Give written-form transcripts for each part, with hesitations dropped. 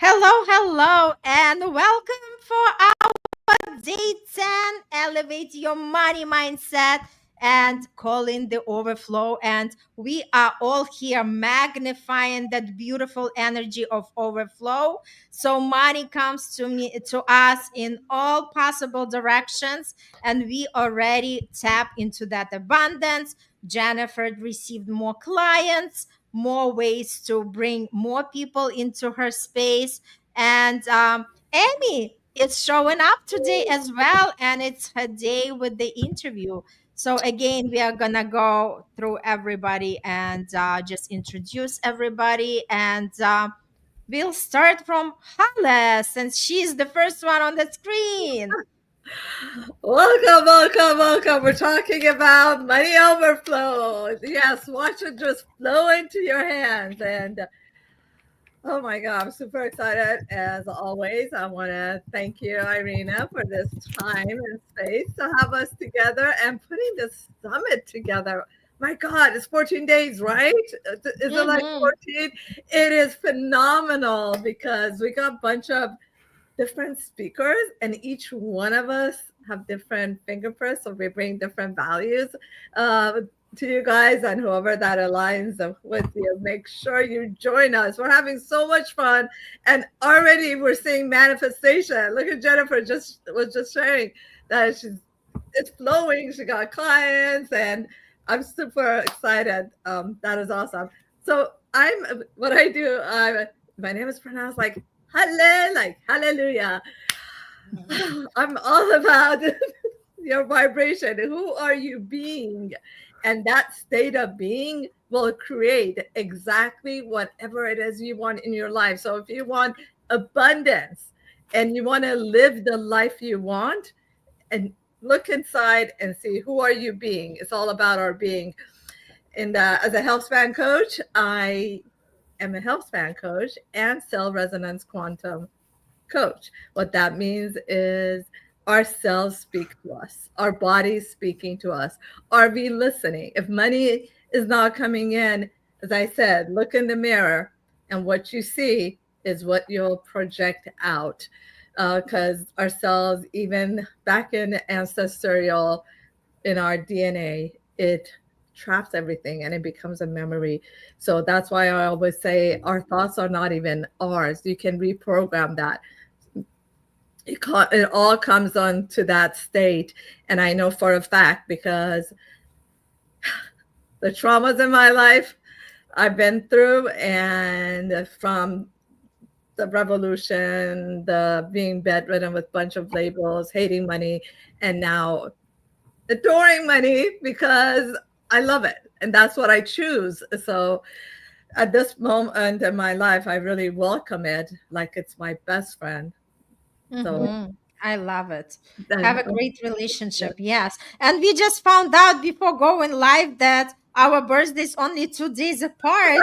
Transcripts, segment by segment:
Hello, and welcome for our day 10. Elevate your money mindset and call in the overflow. And we are all here magnifying that beautiful energy of overflow. So money comes to us in all possible directions, and we already tap into that abundance. Jennifer received more clients, more ways to bring more people into her space. And Amy is showing up today as well, and it's her day with the interview. So, again, we are going to go through everybody and just introduce everybody. And we'll start from Haleh since she's the first one on the screen. Welcome. We're talking about money overflow. Yes, watch it just flow into your hands. And oh my God, I'm super excited. As always, I want to thank you, Irina, for this time and space to have us together and putting this summit together. My God, it's 14 days, right? Is it like Mm-hmm. 14? It is phenomenal because we got a bunch of different speakers and each one of us have different fingerprints, so we bring different values to you guys, and whoever that aligns with you, make sure you join us. We're having so much fun, and already we're seeing manifestation. Look at Jennifer, just was just sharing that it's flowing. She got clients, and I'm super excited. That is awesome. So what I do, my name is pronounced like Haleh, like hallelujah. I'm all about your vibration. Who are you being? And that state of being will create exactly whatever it is you want in your life. So if you want abundance and you want to live the life you want, and look inside and see who are you being. It's all about our being. And as a health span coach, I am a health span coach and cell resonance quantum coach. What that means is our cells speak to us, our bodies speaking to us. Are we listening? If money is not coming in, as I said, look in the mirror, and what you see is what you'll project out. Because our cells, even back in ancestral, in our DNA, it traps everything and it becomes a memory. So that's why I always say our thoughts are not even ours. You can reprogram that. It all comes on to that state. And I know for a fact because the traumas in my life I've been through, and from the revolution, the being bedridden with a bunch of labels, hating money, and now adoring money because I love it. And that's what I choose. So at this moment in my life, I really welcome it like it's my best friend. So Mm-hmm. I love it. Have then, a great relationship. Yes. And we just found out before going live that our birthday's only 2 days apart.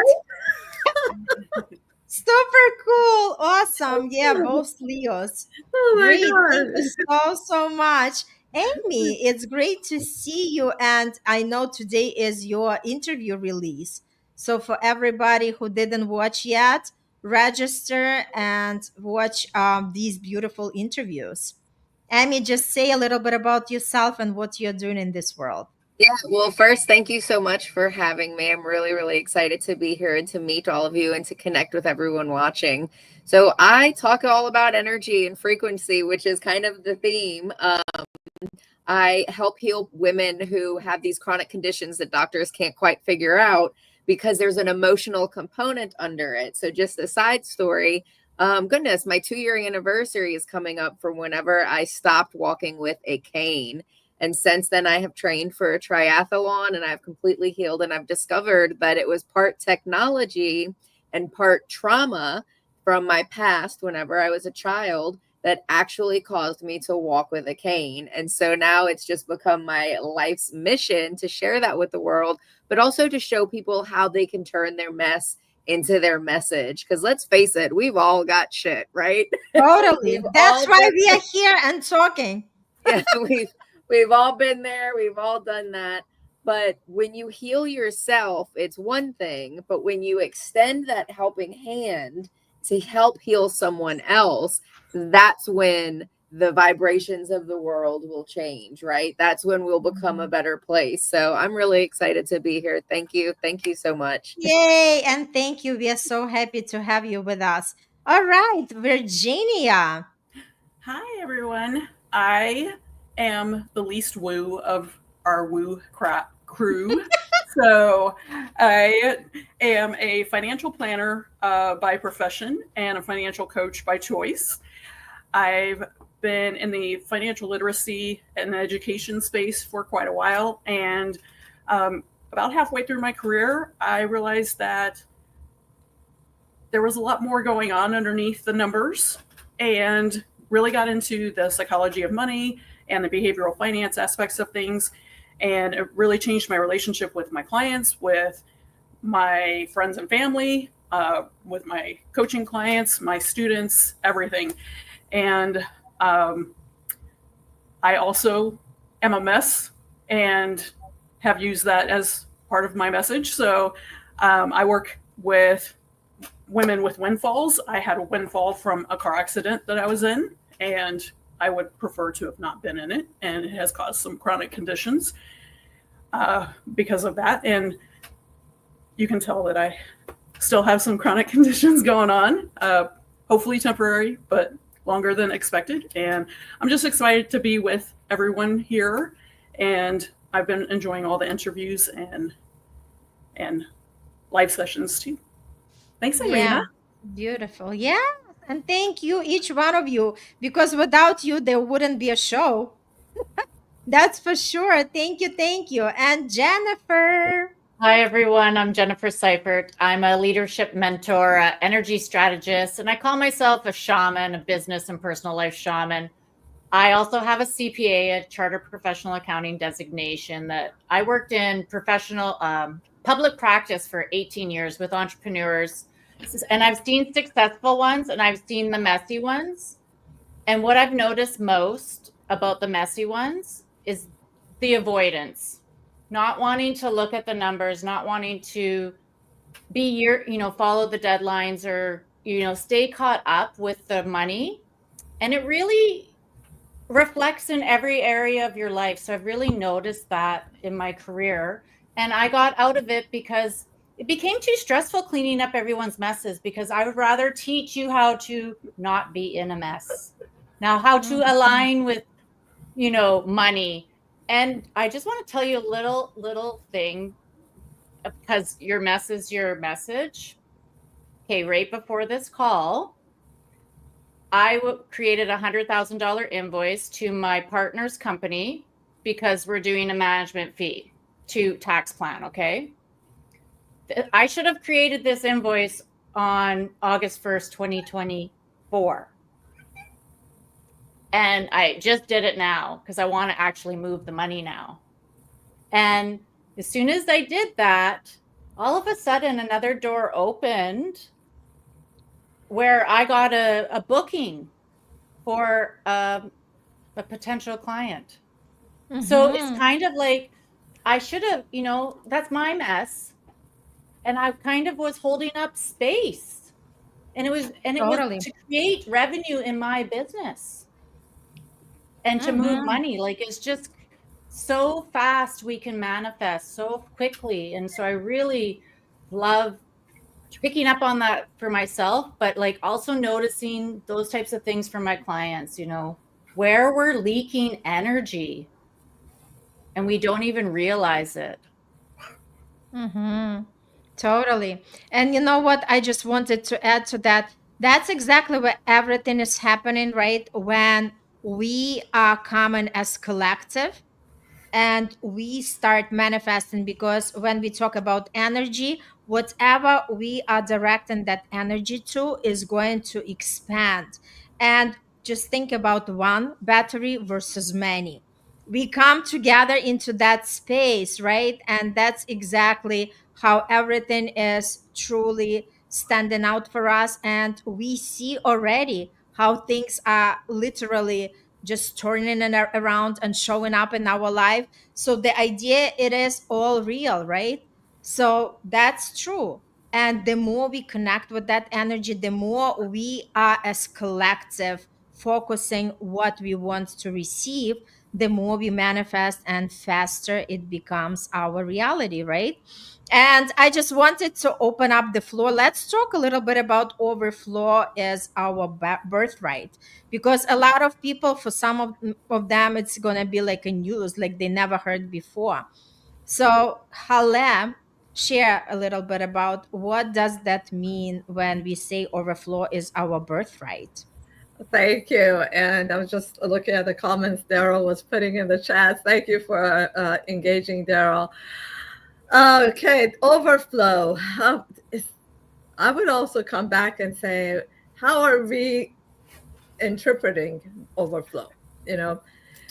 Super cool. Awesome. Yeah, both Leos. oh my Great. Thank you God. so much. Amy, it's great to see you. And I know today is your interview release. So for everybody who didn't watch yet, register and watch these beautiful interviews. Amy, just say a little bit about yourself and what you're doing in this world. Yeah, well, first, thank you so much for having me. I'm really, really excited to be here and to meet all of you and to connect with everyone watching. So, I talk all about energy and frequency, which is kind of the theme. I help heal women who have these chronic conditions that doctors can't quite figure out because there's an emotional component under it. So, just a side story. Goodness, my 2-year anniversary is coming up from whenever I stopped walking with a cane. And since then, I have trained for a triathlon and I've completely healed. And I've discovered that it was part technology and part trauma from my past whenever I was a child that actually caused me to walk with a cane. And so now it's just become my life's mission to share that with the world, but also to show people how they can turn their mess into their message. Because let's face it, we've all got shit, right? Totally. We've That's all why been we are here and talking. yeah, we've all been there, we've all done that. But when you heal yourself, it's one thing, but when you extend that helping hand to help heal someone else, that's when the vibrations of the world will change, right? That's when we'll become a better place. So I'm really excited to be here. Thank you. Thank you so much. Yay! And thank you. We are so happy to have you with us. All right, Virginia. Hi, everyone. I am the least woo of our woo crew. So I am a financial planner by profession and a financial coach by choice. I've been in the financial literacy and education space for quite a while. And about halfway through my career, I realized that there was a lot more going on underneath the numbers, and really got into the psychology of money and the behavioral finance aspects of things. And it really changed my relationship with my clients, with my friends and family, with my coaching clients, my students, everything. And I also am a mess and have used that as part of my message. So I work with women with windfalls. I had a windfall from a car accident that I was in, and I would prefer to have not been in it. And it has caused some chronic conditions because of that. And you can tell that I still have some chronic conditions going on, hopefully temporary, but longer than expected. And I'm just excited to be with everyone here. And I've been enjoying all the interviews and live sessions too. Thanks, Irina. Yeah, beautiful. Yeah. And thank you, each one of you, because without you, there wouldn't be a show. That's for sure. Thank you. Thank you. And Jennifer. Hi, everyone. I'm Jennifer Sifert. I'm a leadership mentor, energy strategist, and I call myself a shaman, a business and personal life shaman. I also have a CPA, a Chartered Professional Accounting designation, that I worked in professional public practice for 18 years with entrepreneurs. And I've seen successful ones and I've seen the messy ones. And what I've noticed most about the messy ones is the avoidance, not wanting to look at the numbers, not wanting to be follow the deadlines or, stay caught up with the money. And it really reflects in every area of your life. So I've really noticed that in my career. And I got out of it because it became too stressful cleaning up everyone's messes, because I would rather teach you how to not be in a mess. Now, how to align with, money. And I just want to tell you a little thing, because your mess is your message. Okay, right before this call, I created a $100,000 invoice to my partner's company because we're doing a management fee to tax plan, okay? I should have created this invoice on August 1st, 2024. And I just did it now because I want to actually move the money now. And as soon as I did that, all of a sudden another door opened where I got a booking for a potential client. Mm-hmm. So it's kind of like, I should have, that's my mess. And I kind of was holding up space. And it was to create revenue in my business and to move money. Like, it's just so fast we can manifest so quickly. And so I really love picking up on that for myself, but like also noticing those types of things for my clients, where we're leaking energy and we don't even realize it. Mm-hmm. Totally. And you know what? I just wanted to add to that. That's exactly where everything is happening, right? When we are common as collective and we start manifesting, because when we talk about energy, whatever we are directing that energy to is going to expand. And just think about one battery versus many. We come together into that space, right? And that's exactly how everything is truly standing out for us. And we see already how things are literally just turning around and showing up in our life. So the idea, it is all real, right? So that's true. And the more we connect with that energy, the more we are as collective focusing what we want to receive, the more we manifest and faster it becomes our reality, right? And I just wanted to open up the floor. Let's talk a little bit about overflow as our birthright, because a lot of people, for some of them, it's going to be like a news, like they never heard before. So, Haleh, share a little bit about what does that mean when we say overflow is our birthright? Thank you. And I was just looking at the comments Daryl was putting in the chat. Thank you for engaging, Daryl. Okay, overflow. I would also come back and say, how are we interpreting overflow? You know,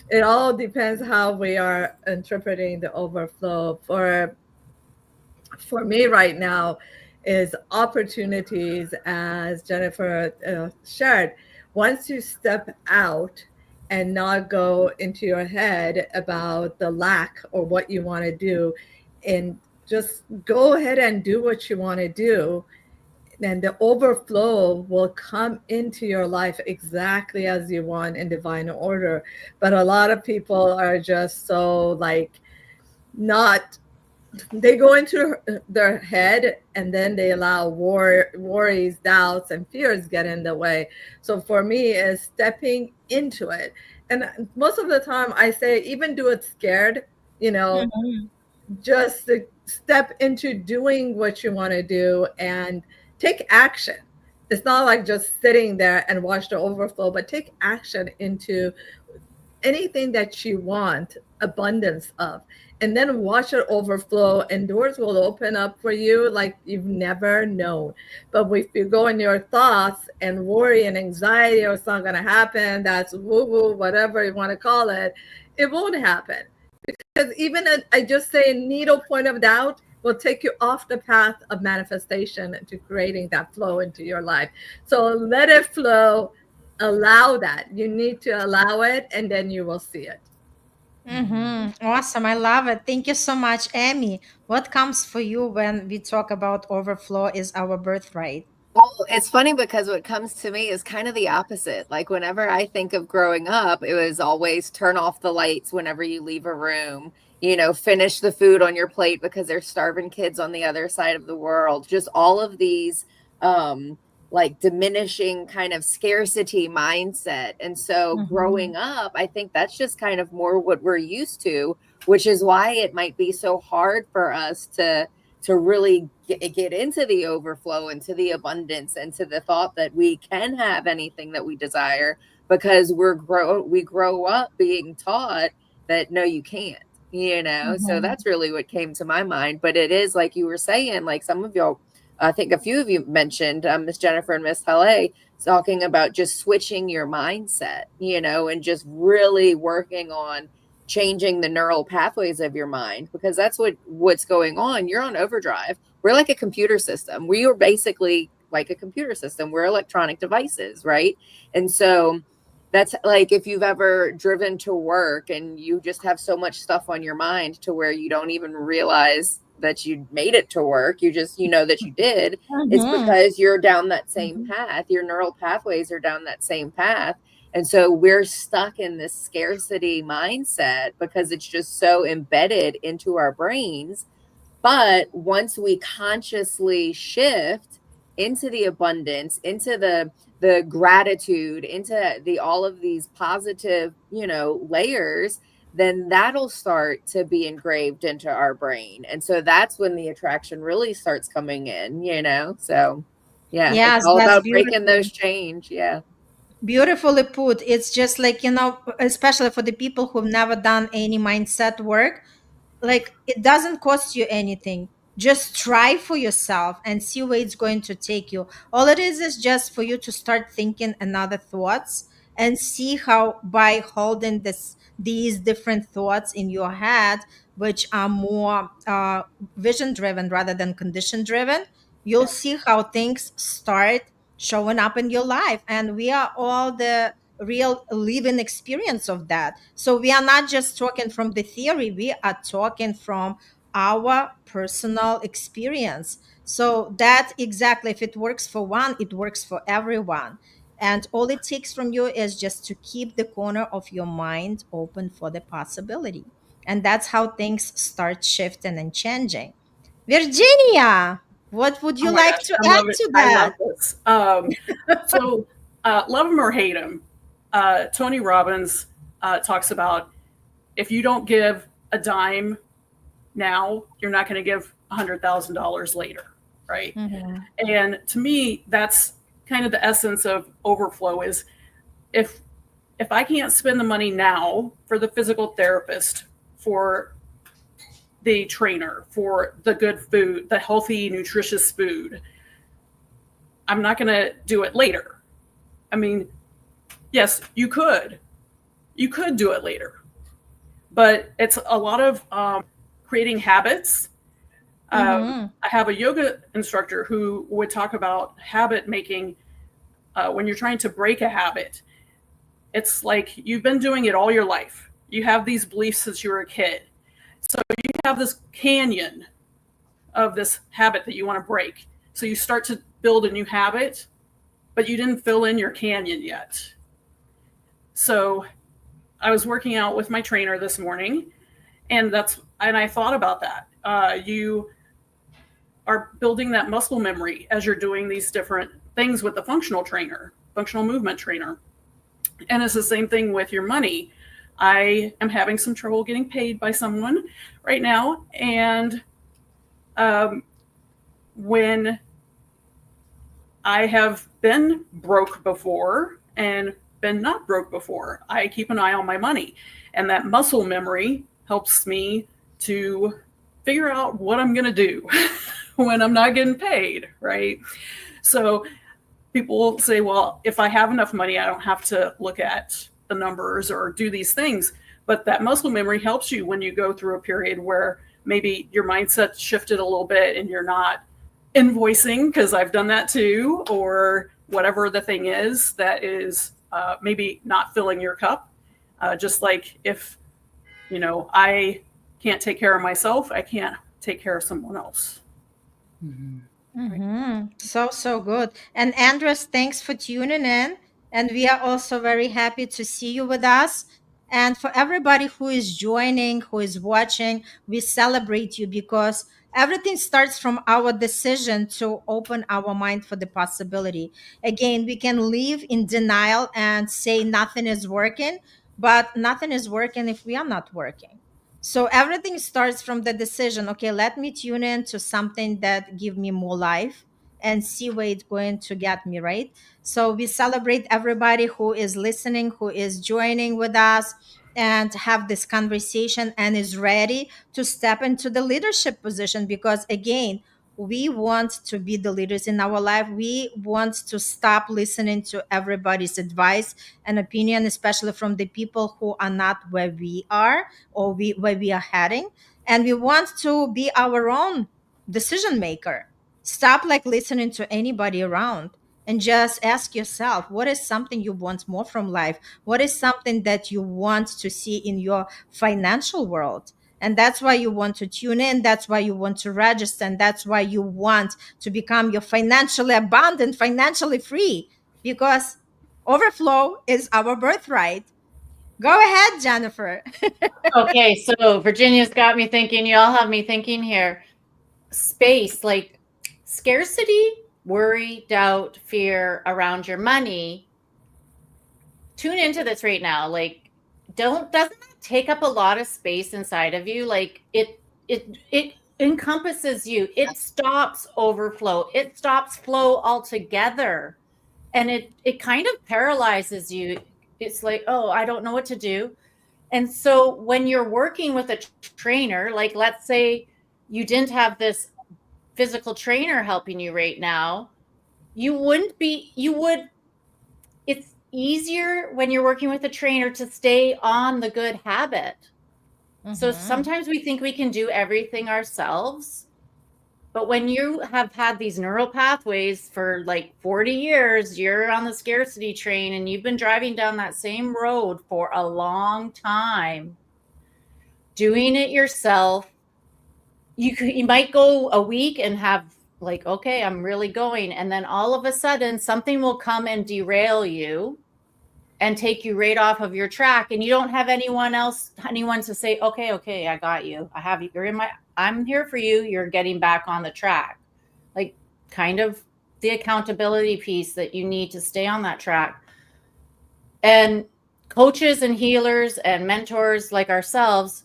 it all depends how we are interpreting the overflow. For me right now is opportunities, as Jennifer shared. Once you step out and not go into your head about the lack or what you want to do, and just go ahead and do what you want to do, then the overflow will come into your life exactly as you want in divine order. But a lot of people are just so like not, they go into their head and then they allow worries, doubts, and fears get in the way. So for me, is stepping into it. And most of the time I say, even do it scared, you know, just to step into doing what you want to do and take action. It's not like just sitting there and watch the overflow, but take action into anything that you want abundance of, and then watch it overflow, and doors will open up for you like you've never known. But if you go in your thoughts and worry and anxiety, or it's not going to happen, that's woo woo, whatever you want to call it, it won't happen. Because even I just say needle point of doubt will take you off the path of manifestation to creating that flow into your life. So let it flow. Allow that. You need to allow it, and then you will see it. Awesome. I love it. Thank you so much, Amy. What comes for you when we talk about overflow is our birthright? Well, it's funny because what comes to me is kind of the opposite. Like whenever I think of growing up, it was always turn off the lights whenever you leave a room, finish the food on your plate because there's starving kids on the other side of the world. Just all of these like diminishing kind of scarcity mindset. And so growing up, I think that's just kind of more what we're used to, which is why it might be so hard for us to really get into the overflow, into the abundance, and to the thought that we can have anything that we desire, because we grow up being taught that no, you can't, So that's really what came to my mind. But it is like you were saying, like some of y'all, I think a few of you mentioned, Miss Jennifer and Miss Haleh, talking about just switching your mindset, and just really working on changing the neural pathways of your mind, because that's what's going on. You're on overdrive. We're like a computer system. We are basically like a computer system. We're electronic devices, right? And so that's like if you've ever driven to work and you just have so much stuff on your mind to where you don't even realize that you made it to work. You just, that you did. It's because you're down that same path. Your neural pathways are down that same path. And so we're stuck in this scarcity mindset because it's just so embedded into our brains. But once we consciously shift into the abundance, into the gratitude, into all of these positive, layers, then that'll start to be engraved into our brain. And so that's when the attraction really starts coming in, So yeah, Yes, it's all that's about beautiful. breaking those chains. Yeah. Beautifully put. It's just like, especially for the people who've never done any mindset work, like it doesn't cost you anything. Just try for yourself and see where it's going to take you. All it is just for you to start thinking another thoughts and see how, by holding these different thoughts in your head, which are more vision driven rather than condition driven, you'll see how things start showing up in your life. And we are all the real living experience of that. So we are not just talking from the theory, we are talking from our personal experience. So that exactly, if it works for one, it works for everyone. And all it takes from you is just to keep the corner of your mind open for the possibility. And that's how things start shifting and changing. Virginia, what would Oh you my like gosh, to I add love it. to I that? love this. So, love him or hate him, Tony Robbins talks about if you don't give a dime now, you're not going to give $100,000 later, right? Mhm. And to me, that's kind of the essence of overflow is if I can't spend the money now for the physical therapist, for the trainer, for the good food, the healthy, nutritious food, I'm not going to do it later. I mean, yes, you could do it later, but it's a lot of creating habits. Mhm. I have a yoga instructor who would talk about habit making when you're trying to break a habit. It's like you've been doing it all your life. You have these beliefs since you were a kid. So you have this canyon of this habit that you want to break. So you start to build a new habit, but you didn't fill in your canyon yet. So I was working out with my trainer this morning, and I thought about that. You are building that muscle memory as you're doing these different things with the functional movement trainer. And it's the same thing with your money. I am having some trouble getting paid by someone right now. And when I have been broke before and been not broke before, I keep an eye on my money. And that muscle memory helps me to figure out what I'm going to do when I'm not getting paid, right? So people will say, well, if I have enough money, I don't have to look at the numbers or do these things. But that muscle memory helps you when you go through a period where maybe your mindset shifted a little bit and you're not invoicing, because I've done that too, or whatever the thing is that is maybe not filling your cup. Just like if, I can't take care of myself, I can't take care of someone else. So good. And Andres, thanks for tuning in. And we are also very happy to see you with us. And for everybody who is joining, who is watching, we celebrate you because everything starts from our decision to open our mind for the possibility. Again, we can live in denial and say nothing is working, but nothing is working if we are not working. So everything starts from the decision. Okay, let me tune in to something that give me more life and see where it's going to get me, right? So we celebrate everybody who is listening, who is joining with us and have this conversation and is ready to step into the leadership position because again, we want to be the leaders in our life. We want to stop listening to everybody's advice and opinion, especially from the people who are not where we are or where we are heading. And we want to be our own decision maker. Stop like listening to anybody around and just ask yourself, what is something you want more from life? What is something that you want to see in your financial world? And that's why you want to tune in. That's why you want to register. And that's why you want to become your financially abundant, financially free, because overflow is our birthright. Go ahead, Jennifer. Okay, so Virginia's got me thinking, y'all have me thinking here. Space, like scarcity, worry, doubt, fear around your money. Tune into this right now. Like, doesn't that take up a lot of space inside of you? Like it encompasses you. It stops overflow. It stops flow altogether. And it kind of paralyzes you. It's like, oh, I don't know what to do. And so when you're working with a trainer, like let's say you didn't have this physical trainer helping you right now, it's easier when you're working with a trainer to stay on the good habit. So sometimes we think we can do everything ourselves. But when you have had these neural pathways for like 40 years, you're on the scarcity train and you've been driving down that same road for a long time, doing it yourself. You might go a week and have like, okay, I'm really going. And then all of a sudden something will come and derail you and take you right off of your track. And you don't have anyone to say, okay, I got you. I have you. I'm here for you. You're getting back on the track. Like, kind of the accountability piece that you need to stay on that track. And coaches and healers and mentors like ourselves,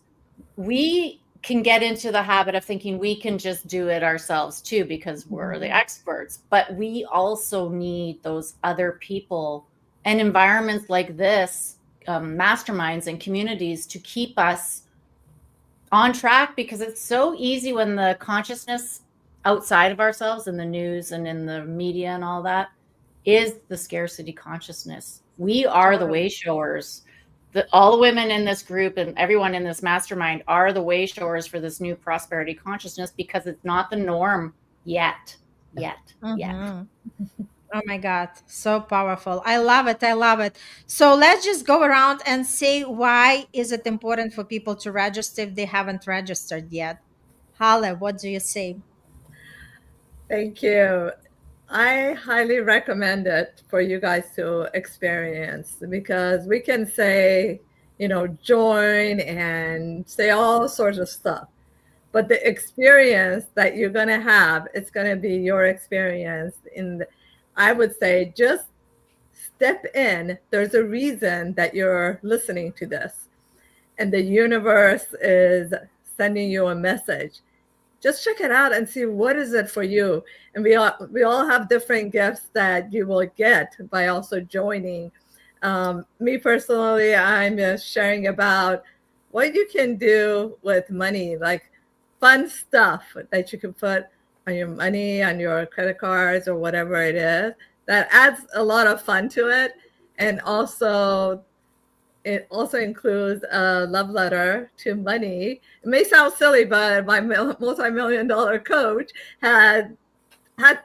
we can get into the habit of thinking we can just do it ourselves too, because we're the experts. But we also need those other people and environments like this, masterminds and communities, to keep us on track, because it's so easy when the consciousness outside of ourselves in the news and in the media and all that is the scarcity consciousness. We are the way showers. All the women in this group and everyone in this mastermind are the way showers for this new prosperity consciousness, because it's not the norm yet. Oh my God, so powerful. I love it. I love it. So let's just go around and say, why is it important for people to register if they haven't registered yet? Haleh, what do you say? Thank you. I highly recommend it for you guys to experience, because we can say, join and say all sorts of stuff. But the experience that you're going to have, it's going to be your experience. I would say just step in. There's a reason that you're listening to this. And the universe is sending you a message. Just check it out and see what is it for you. And we all have different gifts that you will get by also joining. Me personally, I'm just sharing about what you can do with money, like fun stuff that you can put on your money, on your credit cards, or whatever it is. That adds a lot of fun to it. And it also includes a love letter to money. It may sound silly, but my multi-million-dollar coach had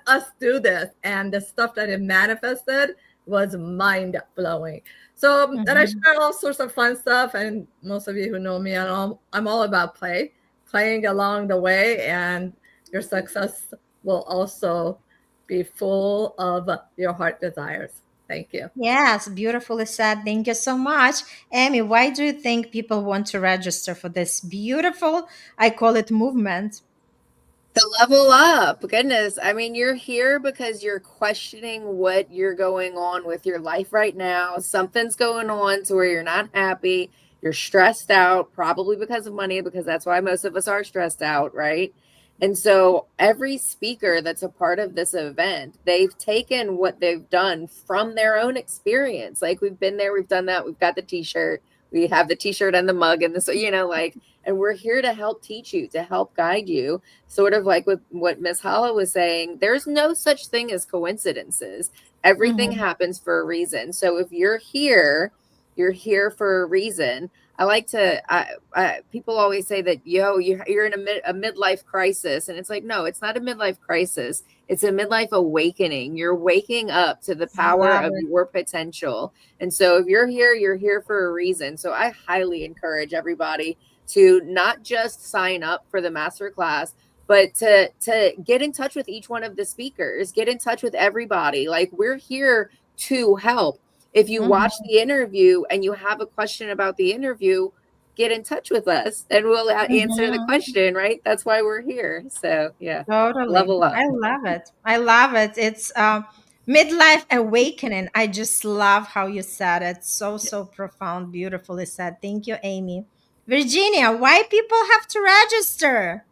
us do this, and the stuff that it manifested was mind-blowing. So, and I share all sorts of fun stuff, and most of you who know me, I'm all about playing along the way, and your success will also be full of your heart desires. Thank you. Yes, beautifully said. Thank you so much. Amy, why do you think people want to register for this beautiful, I call it, movement? The level up. Goodness. I mean, you're here because you're questioning what you're going on with your life right now. Something's going on to where you're not happy. You're stressed out, probably because of money, because that's why most of us are stressed out, right? And so every speaker that's a part of this event, they've taken what they've done from their own experience. Like, we've been there, we've done that, we've got the t-shirt, we have the t-shirt and the mug and this, and we're here to help teach you, to help guide you. Sort of like with what Miss Haleh was saying, there's no such thing as coincidences. Everything happens for a reason. So if you're here for a reason. I like to, people always say that, you're in a midlife crisis. And it's like, no, it's not a midlife crisis. It's a midlife awakening. You're waking up to the power of your potential. And so if you're here for a reason. So I highly encourage everybody to not just sign up for the masterclass, but to get in touch with each one of the speakers, get in touch with everybody. Like, we're here to help. If you watch the interview and you have a question about the interview, get in touch with us and we'll answer the question, right? That's why we're here. So, yeah. Totally. Level up. I love it. I love it. It's midlife awakening. I just love how you said it. So profound, beautifully said. Thank you, Amy. Virginia, why people have to register?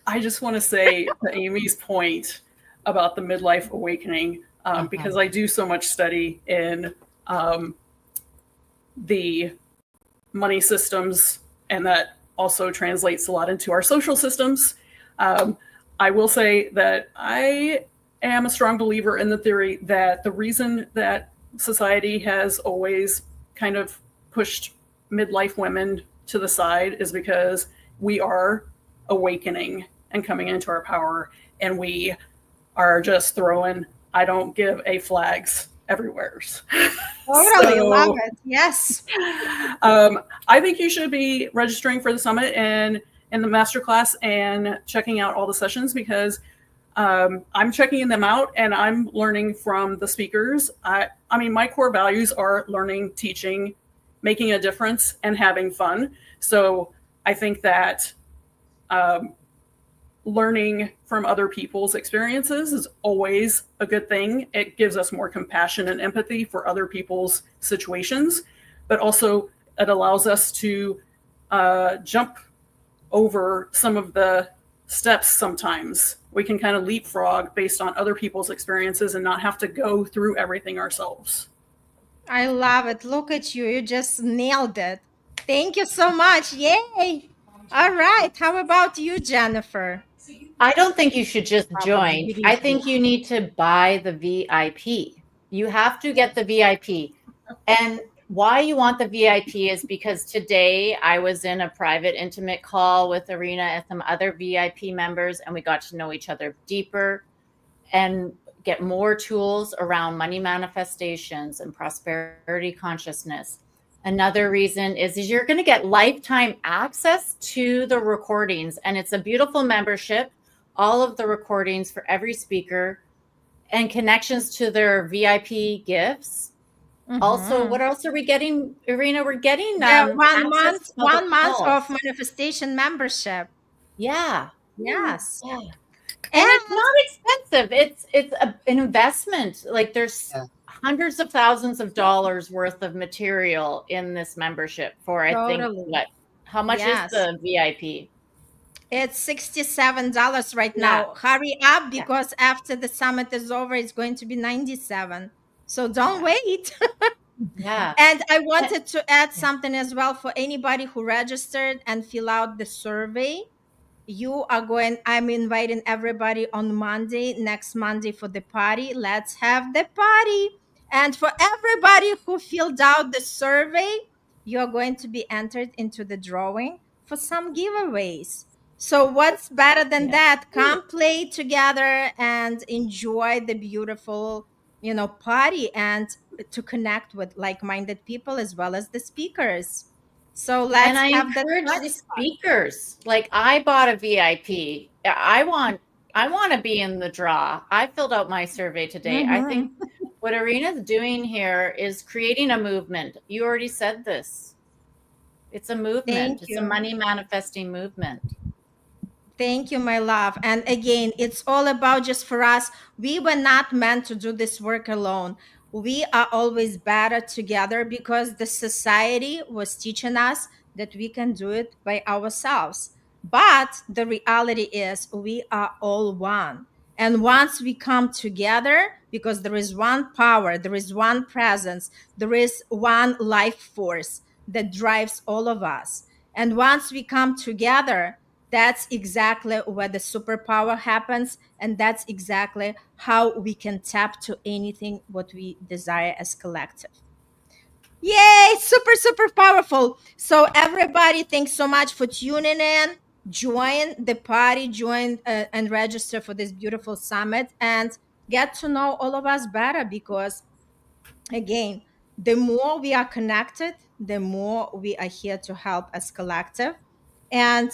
I just want to say to Amy's point about the midlife awakening, because I do so much study in the money systems, and that also translates a lot into our social systems. I will say that I am a strong believer in the theory that the reason that society has always kind of pushed midlife women to the side is because we are awakening and coming into our power, and we are just throwing I don't give a flags everywhere. Totally love it. Yes. I think you should be registering for the summit and in the masterclass and checking out all the sessions, because I'm checking them out and I'm learning from the speakers. I mean, my core values are learning, teaching, making a difference, and having fun. So I think that learning from other people's experiences is always a good thing. It gives us more compassion and empathy for other people's situations, but also it allows us to jump over some of the steps. Sometimes we can kind of leapfrog based on other people's experiences and not have to go through everything ourselves. I love it. Look at you. You just nailed it. Thank you so much. Yay. All right. How about you, Jennifer? I don't think you should just join. I think you need to buy the VIP. You have to get the VIP. And why you want the VIP is because today I was in a private, intimate call with Irina and some other VIP members, and we got to know each other deeper and get more tools around money manifestations and prosperity consciousness. Another reason is you're going to get lifetime access to the recordings, and it's a beautiful membership. All of the recordings for every speaker and connections to their VIP gifts. Also, what else are we getting, Irina? We're getting 1 month of manifestation membership. Yeah. Yes. Yeah. And it's not expensive. It's an investment. Like there's hundreds of thousands of dollars worth of material in this membership for I think what? How much is the VIP? It's $67 right now. Hurry up because after the summit is over, it's going to be $97. So don't wait. And I wanted to add something as well for anybody who registered and fill out the survey. I'm inviting everybody on Monday, next Monday for the party. Let's have the party. And for everybody who filled out the survey, you're going to be entered into the drawing for some giveaways. So what's better than that? Come play together and enjoy the beautiful, party and to connect with like-minded people as well as the speakers. So let's have the speakers. Like I bought a VIP. I want to be in the draw. I filled out my survey today. I think what Irina's doing here is creating a movement. You already said this. It's a movement. It's a money manifesting movement. Thank you, my love. And again, it's all about just for us. We were not meant to do this work alone. We are always better together because the society was teaching us that we can do it by ourselves. But the reality is we are all one. And once we come together, because there is one power, there is one presence, there is one life force that drives all of us. And once we come together, that's exactly where the superpower happens. And that's exactly how we can tap to anything what we desire as collective. Yay! Super, super powerful. So everybody, thanks so much for tuning in. Join the party, join and register for this beautiful summit and get to know all of us better because, again, the more we are connected, the more we are here to help as collective. And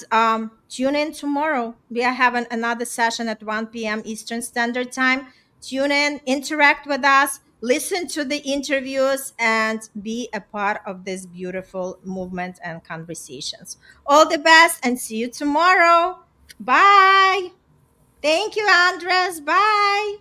tune in tomorrow. We are having another session at 1 p.m. Eastern Standard Time. Tune in, interact with us, listen to the interviews, and be a part of this beautiful movement and conversations. All the best and see you tomorrow. Bye. Thank you, Andres. Bye.